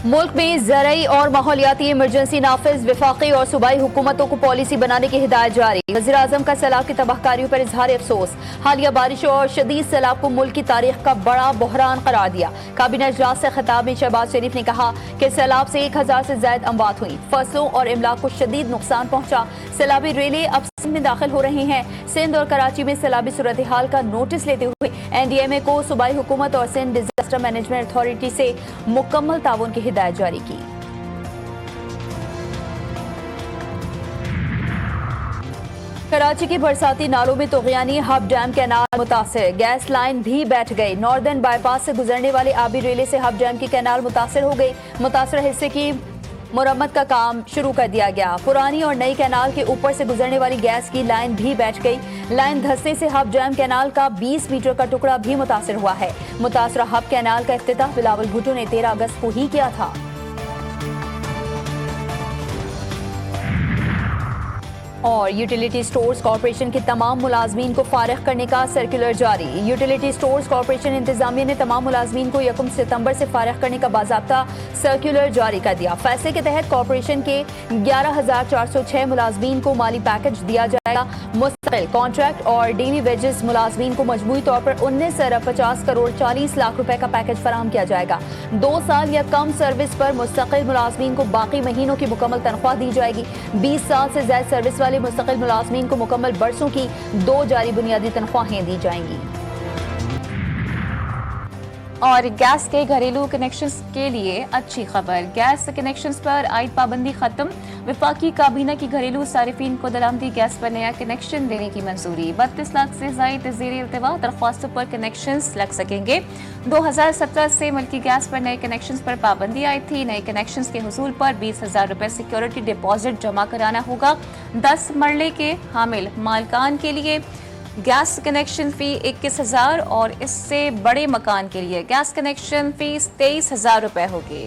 मुल्क में ज़रई और माहौलियाती इमरजेंसी नाफिज, वफाकी और सूबाई हुकूमतों को पॉलिसी बनाने की हिदायत जारी। वज़ीर-ए-आज़म का सैलाब की तबाहकारियों पर इजहार अफसोस। हालिया बारिशों और शदीद सैलाब को मुल्क की तारीख का बड़ा बहरान करार दिया। काबीना इजलास से खिताब में शहबाज शरीफ ने कहा कि सैलाब से 1000 से ज्यादा अमवात हुई, फसलों और इमलाक को शदीद नुकसान पहुंचा। सैलाबी रेलें अब सिंध में दाखिल हो रही हैं। सिंध और कराची में सैलाबी सूरत हाल का नोटिस लेते हुए NDMA को सूबाई हुकूमत और सिंध डिजास्टर मैनेजमेंट अथॉरिटी से मुकम्मल ताउन की हिदायत जारी की। कराची की बरसाती नालों में तोगयानी, हब डैम कैनाल मुतासिर, गैस लाइन भी बैठ गई। नॉर्दर्न बाईपास से गुजरने वाली आबी रेले से हब डैम की कैनाल मुतासिर हो गई। मुतासिर हिस्से की मुरम्मत का काम शुरू कर दिया गया। पुरानी और नई कैनाल के ऊपर से गुजरने वाली गैस की लाइन भी बैठ गई। लाइन धंसने से हब डैम कैनाल का 20 मीटर का टुकड़ा भी मुतासिर हुआ है। मुतासरा हब कैनाल का इफ्तिताह बिलावल भुट्टो ने 13 अगस्त को ही किया था। और यूटिलिटी स्टोर्स कॉर्पोरेशन के तमाम मुलाजमीन को फारिग करने का सर्कुलर जारी। यूटिलिटी स्टोर्स कॉर्पोरेशन इंतजामिया ने तमाम मुलाजमीन को 1 सितंबर से फारिग करने का बाज़ाब्ता सर्कुलर जारी कर दिया। फैसले के तहत कॉर्पोरेशन के 11,406 मुलाजमीन को माली पैकेज दिया जाएगा। मुस्तकिल, कॉन्ट्रैक्ट और डेली वेजेस मुलाजमीन को मजमूई तौर पर 19,50 करोड़ 40 लाख रुपए का पैकेज फराहम किया जाएगा। 2 साल या कम सर्विस पर मुस्तकिल मुलाजमीन को बाकी महीनों की मुकम्मल तनख्वाह दी जाएगी। 20 साल से ज्यादा सर्विस वाले मुस्तकिल मुलाजमीन को मुकम्मल बरसों की 2 जारी बुनियादी तनख्वाहें दी जाएंगी। और गैस के घरेलू कनेक्शंस के लिए अच्छी खबर, गैस कनेक्शंस पर आयद पाबंदी खत्म। वफाकी काबीना की घरेलू सारिफीन को दरामदी गैस पर नया कनेक्शन देने की मंजूरी। 32 लाख से ज्यादा ज़ेर इल्तिवा दरख्वास्तों पर कनेक्शंस लग सकेंगे। 2017 से मुल्की गैस पर नए कनेक्शंस पर पाबंदी आई थी। नए कनेक्शंस के हुसूल पर 20,000 रुपए सिक्योरिटी डिपॉजिट जमा कराना होगा। 10 मरले के हामिल मालकान के लिए गैस कनेक्शन फी 21,000 और इससे बड़े मकान के लिए गैस कनेक्शन फीस 23,000 रुपए होगी।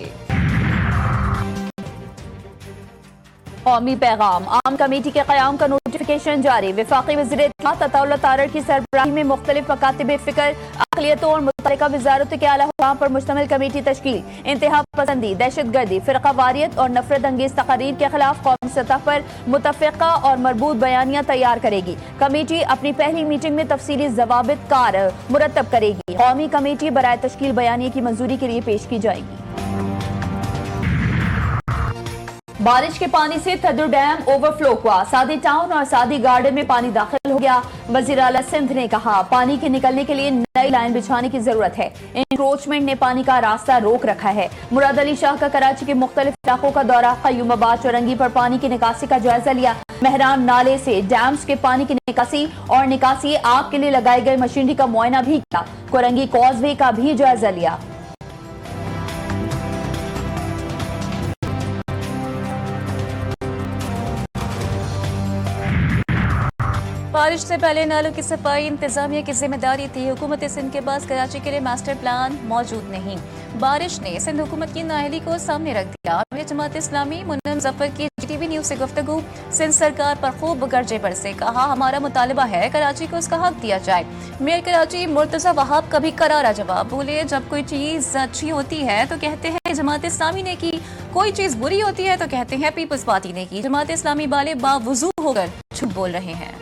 कौमी पैगाम, आम कमेटी के क़याम का नोटिफिकेशन जारी। वफाकी वज़ीर इत्तलात अताउल्लाह तारड़ की सरबराही में मुख्तलिफ मकातिब फ़िक्र, अक़लियतों और मुतल्लिका वज़ारत के आला हुकाम पर मुश्तमिल कमेटी तश्कील। इंतहा पसंदी, दहशतगर्दी, फ़िरक़ा वारियत और नफरत अंगेज़ तक़रीर के खिलाफ कौमी सतह पर मुतफ़िक़ा और मरबूत बयानियाँ तैयार करेगी। कमेटी अपनी पहली मीटिंग में तफसीली ज़वाबित कार मुरतब करेगी। कौमी कमेटी बराए तश्कील बयानिए की मंजूरी के लिए पेश की जाएगी। बारिश के पानी से थदर डैम ओवरफ्लो हुआ। सादी टाउन और सादी गार्डन में पानी दाखिल हो गया। वज़ीर आला सिंध ने कहा पानी के निकलने के लिए नई लाइन बिछाने की जरूरत है। इंक्रोचमेंट ने पानी का रास्ता रोक रखा है। मुराद अली शाह का कराची के मुख्तलिफ इलाकों का दौरा, क़य्यूमाबाद चौरंगी पर पानी की निकासी का जायजा लिया। मेहरान नाले से डैम्स के पानी की निकासी और निकासी आप के लिए लगाई गई मशीनरी का मुआयना भी किया। कोरंगी कॉजवे का भी जायजा लिया। बारिश से पहले नालों की सफाई इंतजामिया की जिम्मेदारी थी। हुकूमत सिंध के पास कराची के लिए मास्टर प्लान मौजूद नहीं। बारिश ने सिंध हुकूमत की नाअहली को सामने रख दिया। आमिर जमात इस्लामी मुन्नम जफर की GTV न्यूज से गुफ्तगू। सिंध सरकार पर खूब गरजे बरसे, कहा हमारा मुतालबा है कराची को उसका हक दिया जाए। मेयर कराची मुर्तजा वहाब कभी करारा जवाब बोले, जब कोई चीज अच्छी होती है तो कहते हैं जमात इस्लामी ने की, कोई चीज बुरी होती है तो कहते हैं पीपल्स पार्टी ने की। जमात इस्लामी वाले बावजू होकर झूठ बोल रहे हैं।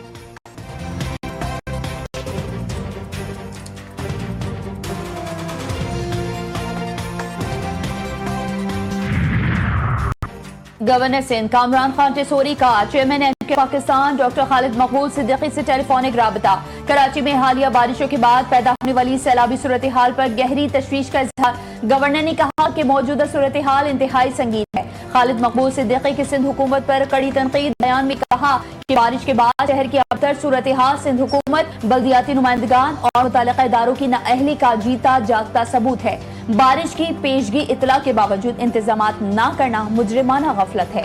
गवर्नर सिंध कामरान खान टेसोरी का chairman MK Pakistan doctor Khalid मकबूल सिद्दीकी से टेलीफोनिक राबता। कराची में हालिया बारिशों के बाद पैदा होने वाली सैलाबी सूरत हाल पर गहरी तशवीश का इजहार। गवर्नर ने कहा कि मौजूदा सूरत हाल इंतहाई संगीन है। खालिद मकबूल सिद्दीकी की सिंध हुकूमत पर कड़ी तनकीद। बयान में कहा कि बारिश के बाद शहर की अबतर सूरत हाल सिंध हुकूमत, बल्दियाती नुमाइंदगान और मुतल्लिका इदारों की नाअहली का जीता जागता सबूत है। बारिश की पेशगी इतला के बावजूद इंतजामात न करना मुजरिमाना गफलत है।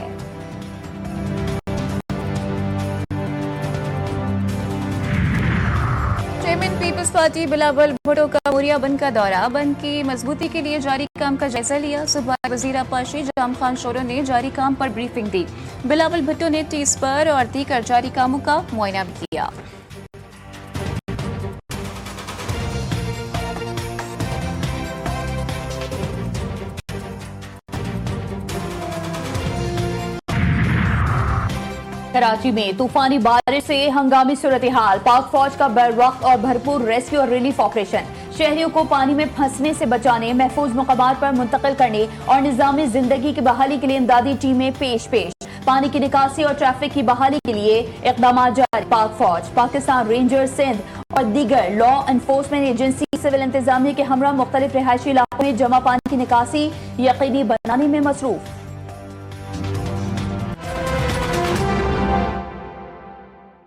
चेयरमैन पीपल्स पार्टी बिलावल भुट्टो का मोरिया बंद का दौरा। बंद की मजबूती के लिए जारी काम का जायजा लिया। सुबह वजीर पाशी जाम खान शोरो ने जारी काम पर ब्रीफिंग दी। बिलावल भुट्टो ने टीस पर और दीगर जारी कामों का मुआयना भी किया। कराची में तूफानी बारिश से हंगामी सूरत हाल, पाक फौज का बरवक्त और भरपूर रेस्क्यू और रिलीफ ऑपरेशन, शहरियों को पानी में फंसने से बचाने, महफूज मकामात पर मुंतकिल करने और निजामी जिंदगी की बहाली के लिए इमदादी टीमें पेश पानी की निकासी और ट्रैफिक की बहाली के लिए इकदाम जारी। पाक फौज, पाकिस्तान रेंजर्स सिंध और दीगर लॉ एनफोर्समेंट एजेंसी सिविल इंतजामिया के हमरा मुख्तलिफ रिहायशी इलाकों में जमा पानी की निकासी यकीनी बनाने में मसरूफ।